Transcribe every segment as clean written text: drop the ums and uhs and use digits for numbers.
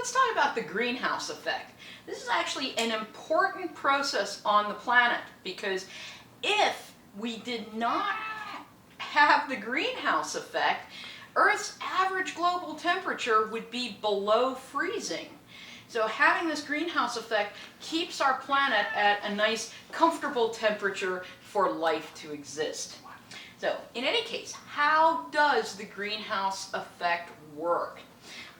let's talk about the greenhouse effect. This is actually an important process on the planet because if we did not have the greenhouse effect, Earth's average global temperature would be below freezing. So having this greenhouse effect keeps our planet at a nice, comfortable temperature for life to exist. So, in any case, how does the greenhouse effect work?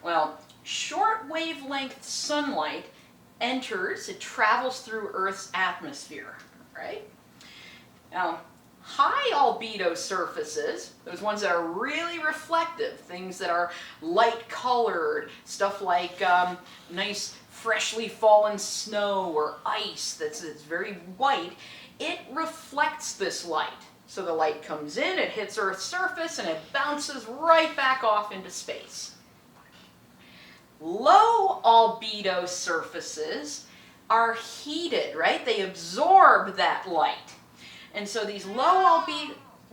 Well, short wavelength sunlight enters, it travels through Earth's atmosphere, right? Now, high albedo surfaces, those ones that are really reflective, things that are light colored, stuff like nice freshly fallen snow or ice that's very white, it reflects this light. So the light comes in, it hits Earth's surface, and it bounces right back off into space. Low albedo surfaces are heated, right? They absorb that light. And so these low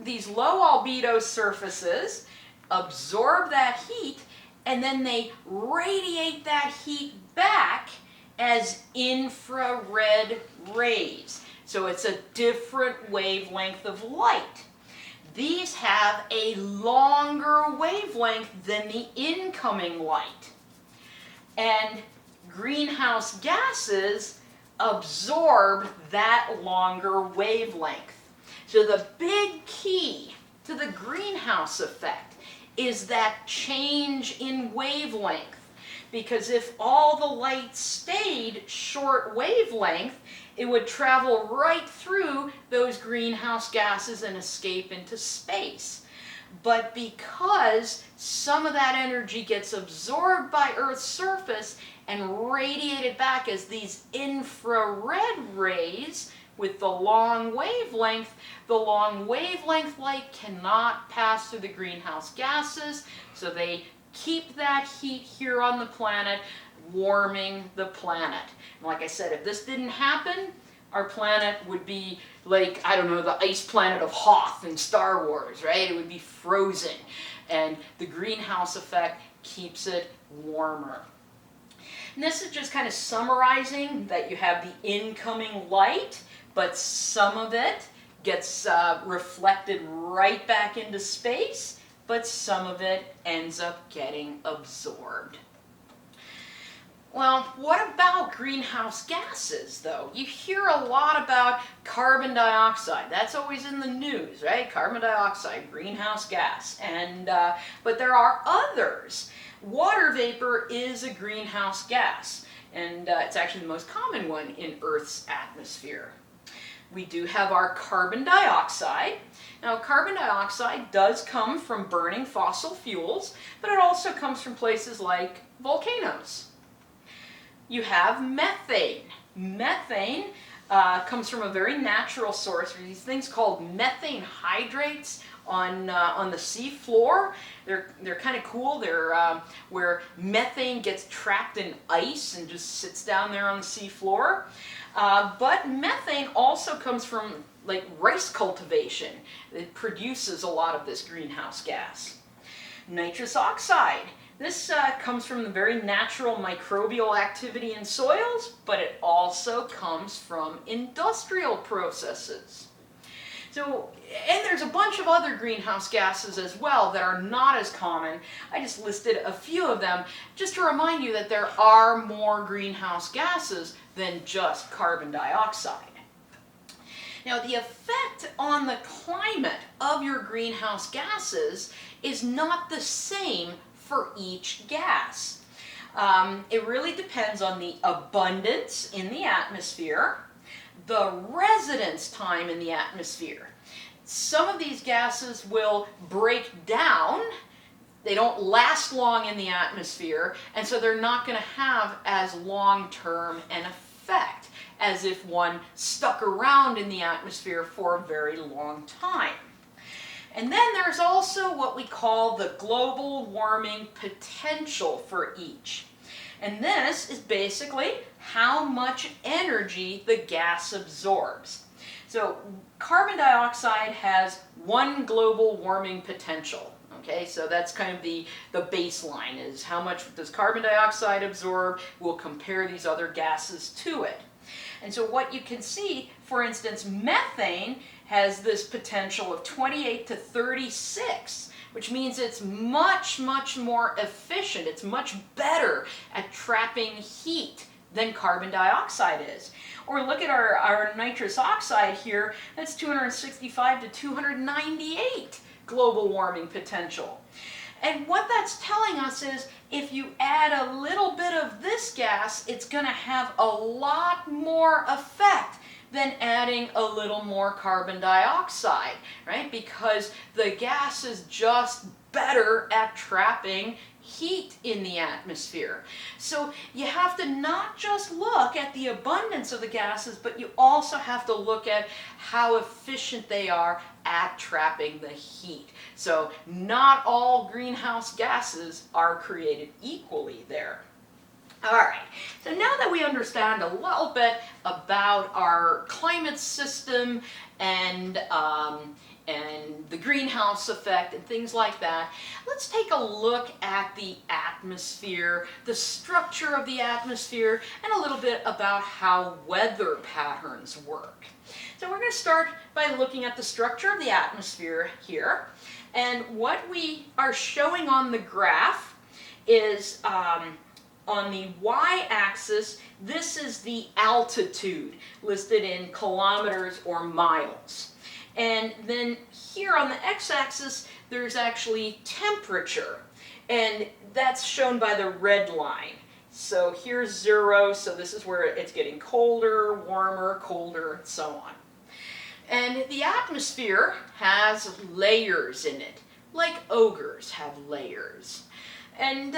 albedo surfaces absorb that heat, and then they radiate that heat back as infrared rays. So it's a different wavelength of light. These have a longer wavelength than the incoming light. And greenhouse gases absorb that longer wavelength. So the big key to the greenhouse effect is that change in wavelength. Because if all the light stayed short wavelength, it would travel right through those greenhouse gases and escape into space. But because some of that energy gets absorbed by Earth's surface and radiated back as these infrared rays with the long wavelength light cannot pass through the greenhouse gases, so they keep that heat here on the planet, warming the planet. And like I said, if this didn't happen, our planet would be like, I don't know, the ice planet of Hoth in Star Wars, right? It would be frozen. And the greenhouse effect keeps it warmer. And this is just kind of summarizing that you have the incoming light, but some of it gets reflected right back into space, but some of it ends up getting absorbed. Well, what about greenhouse gases, though? You hear a lot about carbon dioxide. That's always in the news, right? Carbon dioxide, greenhouse gas. But there are others. Water vapor is a greenhouse gas, and it's actually the most common one in Earth's atmosphere. We do have our carbon dioxide. Now, carbon dioxide does come from burning fossil fuels, but it also comes from places like volcanoes. You have methane. Methane comes from a very natural source. These things called methane hydrates on the sea floor. They're kind of cool. They're where methane gets trapped in ice and just sits down there on the sea floor. But methane also comes from like rice cultivation. It produces a lot of this greenhouse gas. Nitrous oxide. This comes from the very natural microbial activity in soils, but it also comes from industrial processes. So, and there's a bunch of other greenhouse gases as well that are not as common. I just listed a few of them just to remind you that there are more greenhouse gases than just carbon dioxide. Now, the effect on the climate of your greenhouse gases is not the same for each gas. It really depends on the abundance in the atmosphere, the residence time in the atmosphere. Some of these gases will break down. They don't last long in the atmosphere, and so they're not going to have as long-term an effect as if one stuck around in the atmosphere for a very long time. And then there's also what we call the global warming potential for each. And this is basically how much energy the gas absorbs. So carbon dioxide has one global warming potential. Okay, so that's kind of the baseline, is how much does carbon dioxide absorb? We'll compare these other gases to it. And so what you can see, for instance, methane has this potential of 28 to 36, which means it's much, much more efficient. It's much better at trapping heat than carbon dioxide is. Or look at our nitrous oxide here, that's 265 to 298 global warming potential. And what that's telling us is if you add a little bit of this gas, it's going to have a lot more effect than adding a little more carbon dioxide, right? Because the gas is just better at trapping heat in the atmosphere. So you have to not just look at the abundance of the gases, but you also have to look at how efficient they are at trapping the heat. So not all greenhouse gases are created equally there. All right, so now that we understand a little bit about our climate system and the greenhouse effect and things like that, let's take a look at the atmosphere, the structure of the atmosphere, and a little bit about how weather patterns work. So we're going to start by looking at the structure of the atmosphere here. And what we are showing on the graph is on the y-axis, this is the altitude listed in kilometers or miles. And then here on the x-axis, there's actually temperature. And that's shown by the red line. So here's 0, so this is where it's getting colder, warmer, colder, and so on. And the atmosphere has layers in it, like ogres have layers. And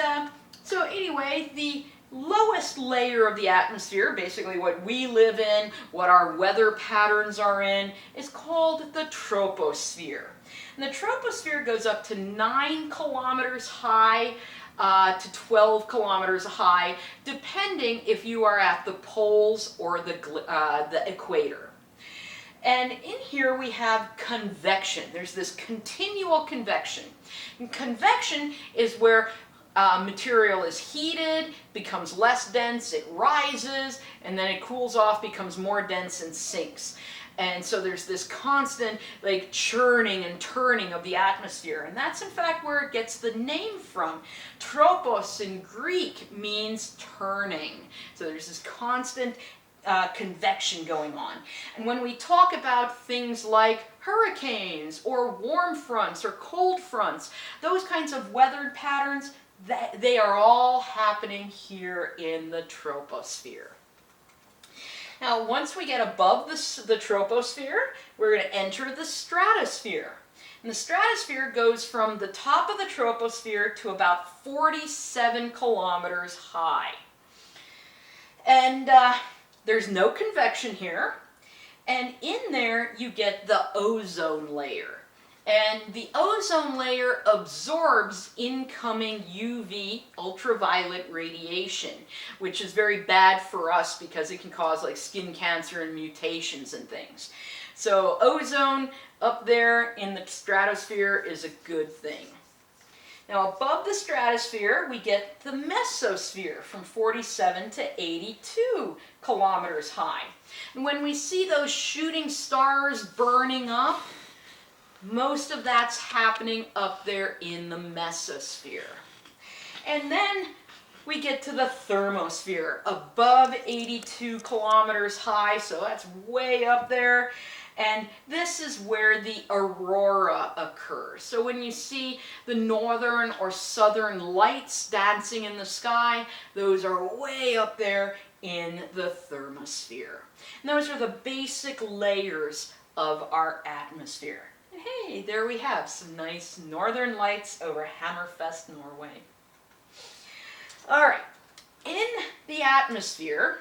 so anyway, the lowest layer of the atmosphere, basically what we live in, what our weather patterns are in, is called the troposphere. And the troposphere goes up to 9 kilometers high to 12 kilometers high, depending if you are at the poles or the equator. And in here we have convection. There's this continual convection. And convection is where material is heated, becomes less dense, it rises, and then it cools off, becomes more dense, and sinks. And so there's this constant like churning and turning of the atmosphere. And that's in fact where it gets the name from. Tropos in Greek means turning. So there's this constant convection going on. And when we talk about things like hurricanes or warm fronts or cold fronts, those kinds of weather patterns, they are all happening here in the troposphere. Now, once we get above the troposphere, we're going to enter the stratosphere. And the stratosphere goes from the top of the troposphere to about 47 kilometers high. And there's no convection here. And in there, you get the ozone layer. And the ozone layer absorbs incoming UV, ultraviolet radiation, which is very bad for us because it can cause like skin cancer and mutations and things. So ozone up there in the stratosphere is a good thing. Now above the stratosphere, we get the mesosphere from 47 to 82 kilometers high. And when we see those shooting stars burning up, most of that's happening up there in the mesosphere. And then we get to the thermosphere, above 82 kilometers high, so that's way up there. And this is where the aurora occurs. So when you see the northern or southern lights dancing in the sky, those are way up there in the thermosphere. And those are the basic layers of our atmosphere. And hey, there we have some nice northern lights over Hammerfest, Norway. All right, in the atmosphere,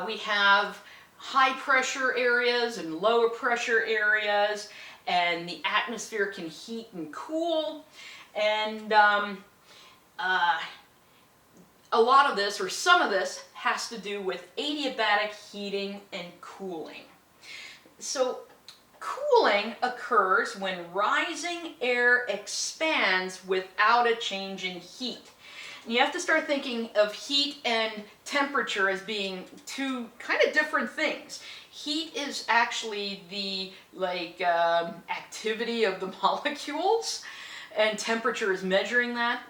we have high pressure areas and lower pressure areas, and the atmosphere can heat and cool. And a lot of this, or some of this, has to do with adiabatic heating and cooling. So cooling occurs when rising air expands without a change in heat. And you have to start thinking of heat and temperature as being two kind of different things. Heat is actually the activity of the molecules, and temperature is measuring that.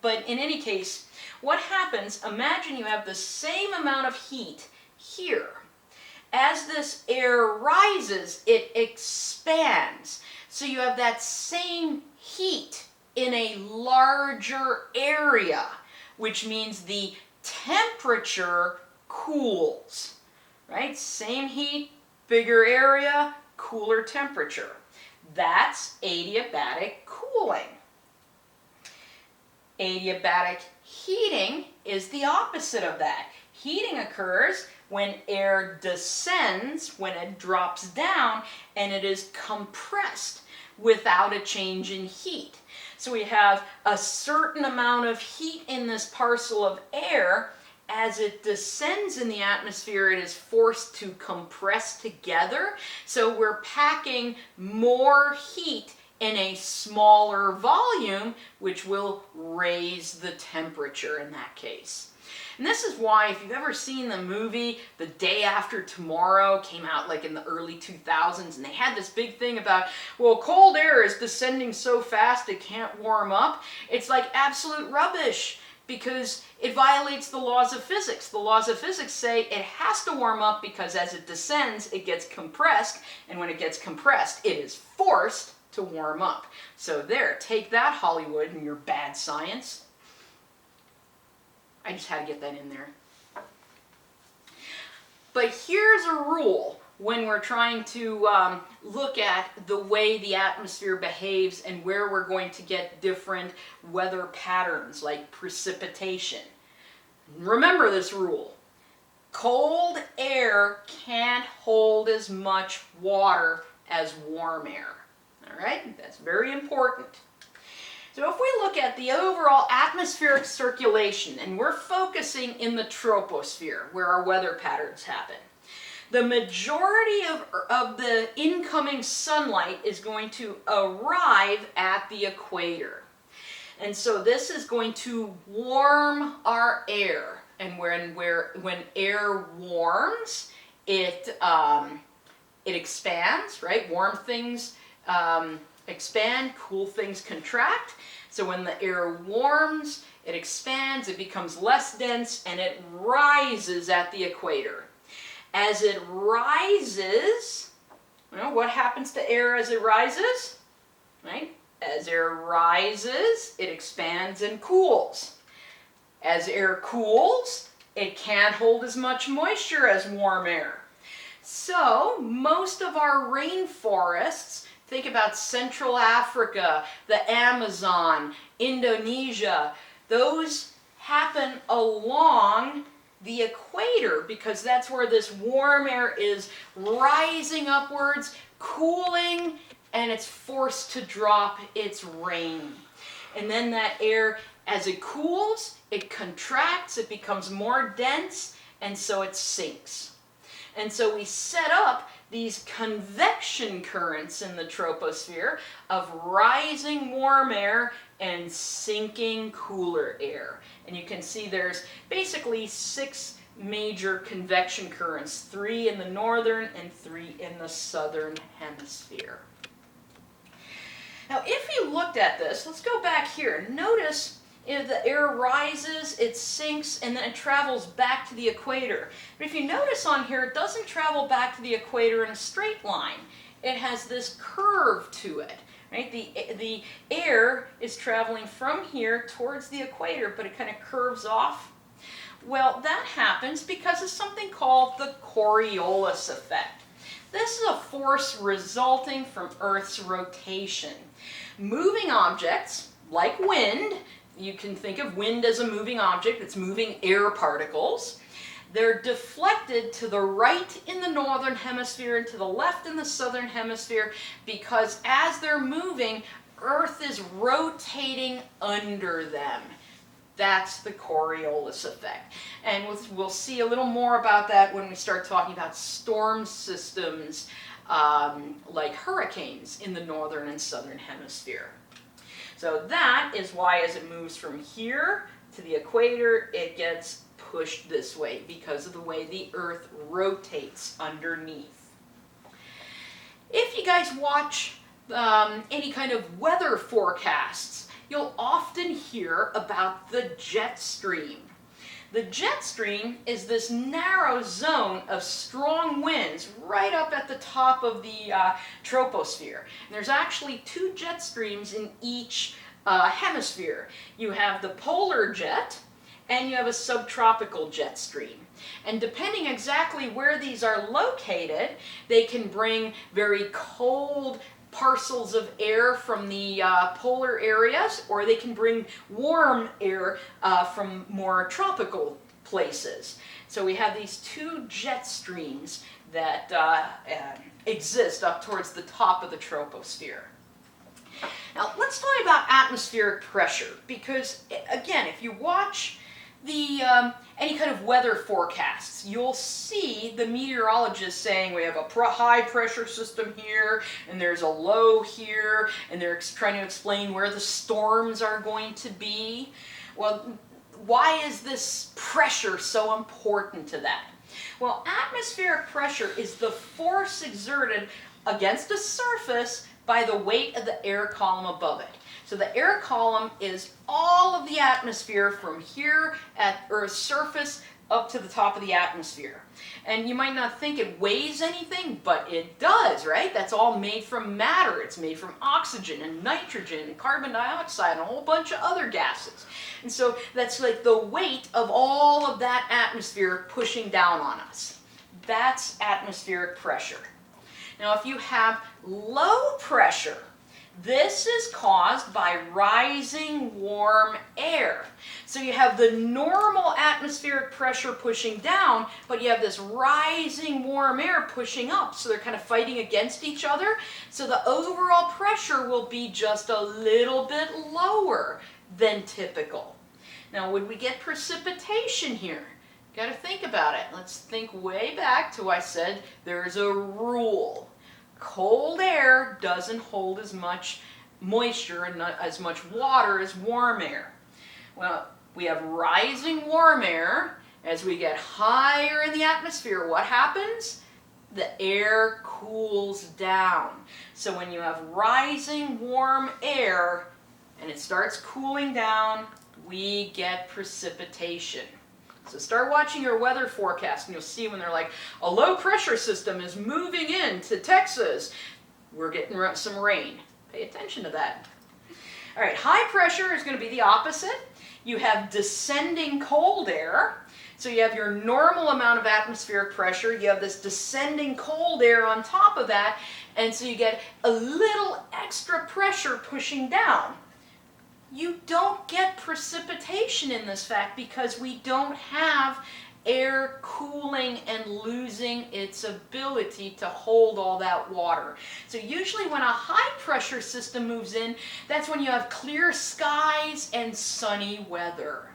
But in any case, what happens, imagine you have the same amount of heat here. As this air rises, it expands. So you have that same heat in a larger area, which means the temperature cools, right? Same heat, bigger area, cooler temperature. That's adiabatic cooling. Adiabatic heating is the opposite of that. Heating occurs when air descends, when it drops down, and it is compressed without a change in heat. So we have a certain amount of heat in this parcel of air. As it descends in the atmosphere, it is forced to compress together. So we're packing more heat in a smaller volume, which will raise the temperature in that case. And this is why, if you've ever seen the movie The Day After Tomorrow, came out like in the early 2000s, and they had this big thing about, well, cold air is descending so fast it can't warm up. It's like absolute rubbish, because it violates the laws of physics. The laws of physics say it has to warm up because as it descends, it gets compressed, and when it gets compressed, it is forced to warm up. So there, take that, Hollywood, and your bad science. I just had to get that in there. But here's a rule when we're trying to look at the way the atmosphere behaves and where we're going to get different weather patterns like precipitation. Remember this rule. Cold air can't hold as much water as warm air. All right? That's very important. So if we look at the overall atmospheric circulation, and we're focusing in the troposphere, where our weather patterns happen, the majority of the incoming sunlight is going to arrive at the equator. And so this is going to warm our air. And when air warms, it expands, right? Warm things expand, cool things contract. So when the air warms, it expands, it becomes less dense, and it rises at the equator. As it rises, what happens to air as it rises? Right? As air rises, it expands and cools. As air cools, it can't hold as much moisture as warm air. So most of our rainforests, think about Central Africa, the Amazon, Indonesia, those happen along the equator because that's where this warm air is rising upwards, cooling, and it's forced to drop its rain. And then that air, as it cools, it contracts, it becomes more dense, and so it sinks. And so we set up these convection currents in the troposphere of rising warm air and sinking cooler air. And you can see there's basically 6 major convection currents, 3 in the northern and 3 in the southern hemisphere. Now if you looked at this, let's go back here. Notice the air rises, it sinks, and then it travels back to the equator. But if you notice on here, it doesn't travel back to the equator in a straight line. It has this curve to it. Right? The air is traveling from here towards the equator, but it kind of curves off. Well, that happens because of something called the Coriolis Effect. This is a force resulting from Earth's rotation. Moving objects, like wind, you can think of wind as a moving object, it's moving air particles. They're deflected to the right in the northern hemisphere and to the left in the southern hemisphere because as they're moving, Earth is rotating under them. That's the Coriolis effect. And we'll see a little more about that when we start talking about storm systems like hurricanes in the northern and southern hemisphere. So that is why as it moves from here to the equator, it gets pushed this way because of the way the Earth rotates underneath. If you guys watch any kind of weather forecasts, you'll often hear about the jet stream. The jet stream is this narrow zone of strong winds right up at the top of the troposphere. And there's actually two jet streams in each hemisphere. You have the polar jet and you have a subtropical jet stream. And depending exactly where these are located, they can bring very cold parcels of air from the polar areas, or they can bring warm air from more tropical places. So we have these two jet streams that exist up towards the top of the troposphere. Now let's talk about atmospheric pressure, because again, if you watch the any kind of weather forecasts, you'll see the meteorologists saying we have a high pressure system here and there's a low here, and they're trying to explain where the storms are going to be. Well, why is this pressure so important to that? Well, atmospheric pressure is the force exerted against a surface by the weight of the air column above it. So the air column is all of the atmosphere from here at Earth's surface up to the top of the atmosphere. And you might not think it weighs anything, but it does, right? That's all made from matter. It's made from oxygen and nitrogen and carbon dioxide and a whole bunch of other gases. And so that's like the weight of all of that atmosphere pushing down on us. That's atmospheric pressure. Now, if you have low pressure, this is caused by rising warm air. So you have the normal atmospheric pressure pushing down, but you have this rising warm air pushing up. So they're kind of fighting against each other. So the overall pressure will be just a little bit lower than typical. Now, would we get precipitation here? Got to think about it. Let's think way back to I said there's a rule. Cold air doesn't hold as much moisture and not as much water as warm air. Well, we have rising warm air. As we get higher in the atmosphere, what happens? The air cools down. So when you have rising warm air and it starts cooling down, we get precipitation. So start watching your weather forecast and you'll see when they're like, a low pressure system is moving into Texas. We're getting some rain. Pay attention to that. All right, high pressure is going to be the opposite. You have descending cold air. So you have your normal amount of atmospheric pressure. You have this descending cold air on top of that. And so you get a little extra pressure pushing down. You don't get precipitation in this fact because we don't have air cooling and losing its ability to hold all that water. So usually when a high pressure system moves in, that's when you have clear skies and sunny weather.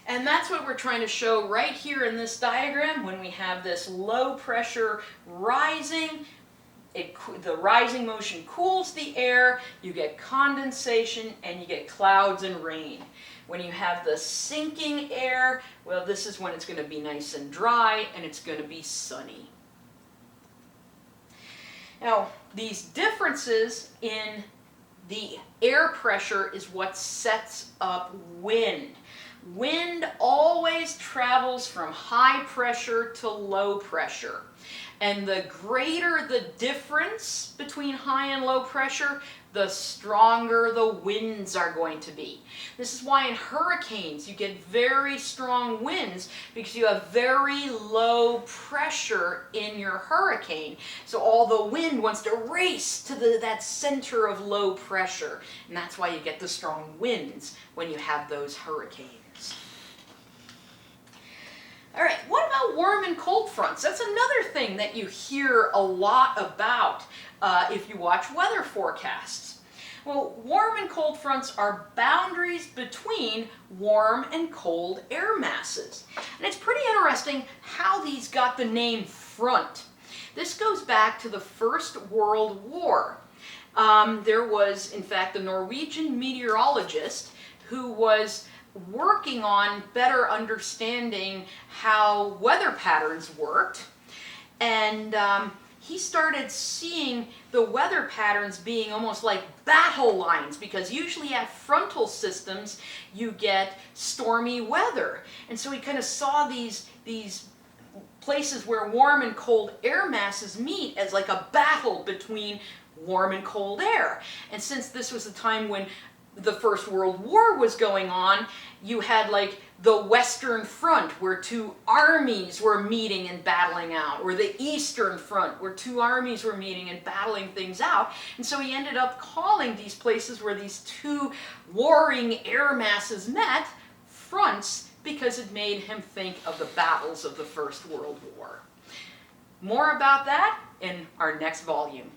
And that's what we're trying to show right here in this diagram. When we have this low pressure rising, the rising motion cools the air, you get condensation, and you get clouds and rain. When you have the sinking air, well, this is when it's going to be nice and dry, and it's going to be sunny. Now, these differences in the air pressure is what sets up wind. Wind always travels from high pressure to low pressure. And the greater the difference between high and low pressure, the stronger the winds are going to be. This is why in hurricanes you get very strong winds, because you have very low pressure in your hurricane. So all the wind wants to race to that center of low pressure. And that's why you get the strong winds when you have those hurricanes. All right, what about warm and cold fronts? That's another thing that you hear a lot about if you watch weather forecasts. Well, warm and cold fronts are boundaries between warm and cold air masses. And it's pretty interesting how these got the name front. This goes back to the First World War. There was, in fact, a Norwegian meteorologist who was working on better understanding how weather patterns worked, and he started seeing the weather patterns being almost like battle lines, because usually at frontal systems you get stormy weather. And so he kind of saw these places where warm and cold air masses meet as like a battle between warm and cold air. And since this was the time when the First World War was going on, you had like the Western Front where two armies were meeting and battling out, or the Eastern Front where two armies were meeting and battling things out. And so he ended up calling these places where these two warring air masses met fronts, because it made him think of the battles of the First World War. More about that in our next volume.